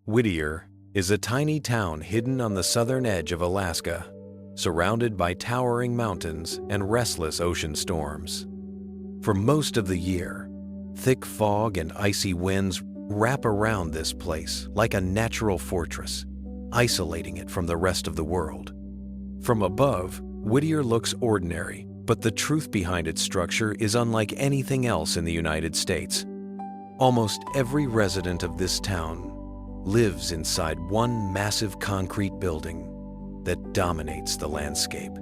Whittier is a tiny town hidden on the southern edge of Alaska, surrounded by towering mountains and restless ocean storms. For most of the year, thick fog and icy winds wrap around this place like a natural fortress, isolating it from the rest of the world. From above, Whittier looks ordinary, but the truth behind its structure is unlike anything else in the United States. Almost every resident of this town lives inside one massive concrete building that dominates the landscape.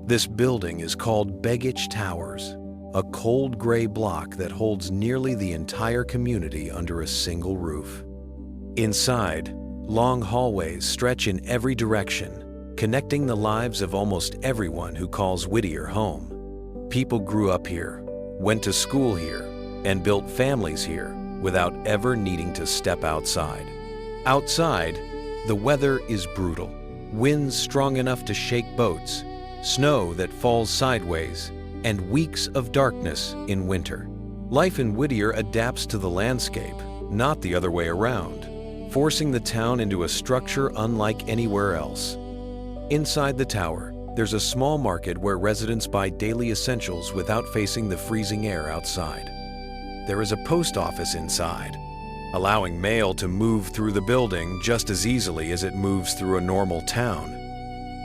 This building is called Begich Towers, a cold gray block that holds nearly the entire community under a single roof. Inside, long hallways stretch in every direction, connecting the lives of almost everyone who calls Whittier home. People grew up here, went to school here, and built families here without ever needing to step outside. Outside, the weather is brutal. Winds strong enough to shake boats, snow that falls sideways, and weeks of darkness in winter. Life in Whittier adapts to the landscape, not the other way around, forcing the town into a structure unlike anywhere else. Inside the tower, there's a small market where residents buy daily essentials without facing the freezing air outside. There is a post office inside, allowing mail to move through the building just as easily as it moves through a normal town.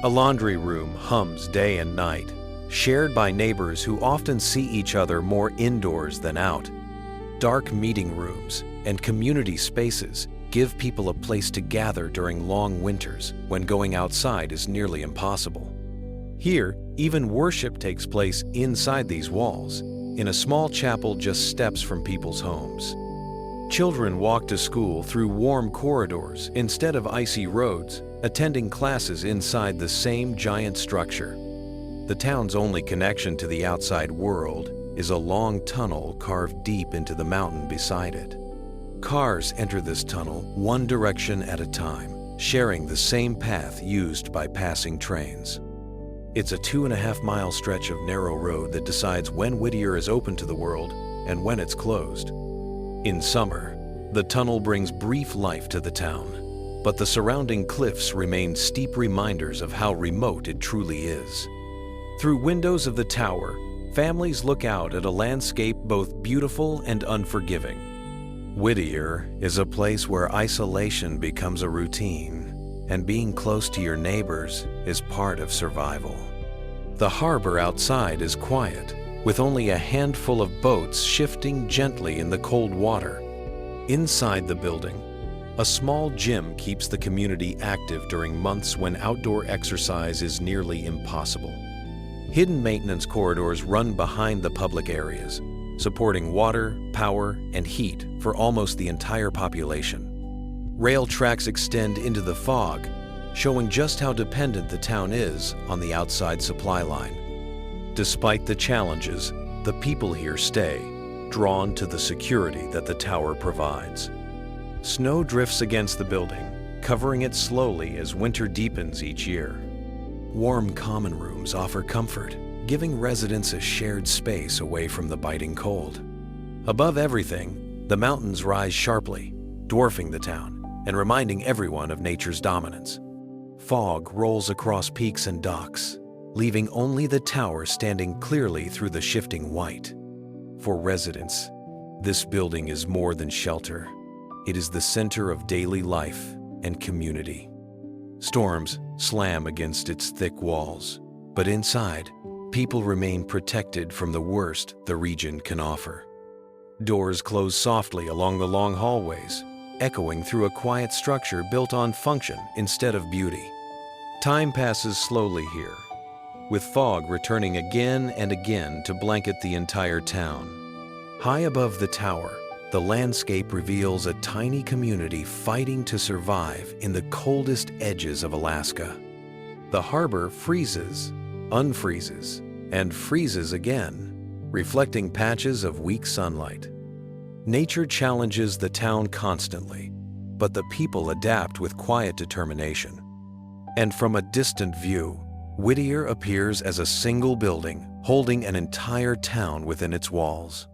A laundry room hums day and night, shared by neighbors who often see each other more indoors than out. Dark meeting rooms and community spaces give people a place to gather during long winters when going outside is nearly impossible. Here, even worship takes place inside these walls, in a small chapel just steps from people's homes. Children walk to school through warm corridors instead of icy roads, attending classes inside the same giant structure. The town's only connection to the outside world is a long tunnel carved deep into the mountain beside it. Cars enter this tunnel one direction at a time, sharing the same path used by passing trains. It's a 2.5-mile stretch of narrow road that decides when Whittier is open to the world and when it's closed. In summer, the tunnel brings brief life to the town, but the surrounding cliffs remain steep reminders of how remote it truly is. Through windows of the tower, families look out at a landscape both beautiful and unforgiving. Whittier is a place where isolation becomes a routine, and being close to your neighbors is part of survival. The harbor outside is quiet, with only a handful of boats shifting gently in the cold water. Inside the building, a small gym keeps the community active during months when outdoor exercise is nearly impossible. Hidden maintenance corridors run behind the public areas, supporting water, power, and heat for almost the entire population. Rail tracks extend into the fog, showing just how dependent the town is on the outside supply line. Despite the challenges, the people here stay, drawn to the security that the tower provides. Snow drifts against the building, covering it slowly as winter deepens each year. Warm common rooms offer comfort, giving residents a shared space away from the biting cold. Above everything, the mountains rise sharply, dwarfing the town and reminding everyone of nature's dominance. Fog rolls across peaks and docks, leaving only the tower standing clearly through the shifting white. For residents, this building is more than shelter. It is the center of daily life and community. Storms slam against its thick walls, but inside, people remain protected from the worst the region can offer. Doors close softly along the long hallways, echoing through a quiet structure built on function instead of beauty. Time passes slowly here, with fog returning again and again to blanket the entire town. High above the tower, the landscape reveals a tiny community fighting to survive in the coldest edges of Alaska. The harbor freezes, unfreezes, and freezes again, reflecting patches of weak sunlight. Nature challenges the town constantly, but the people adapt with quiet determination. And from a distant view, Whittier appears as a single building holding an entire town within its walls.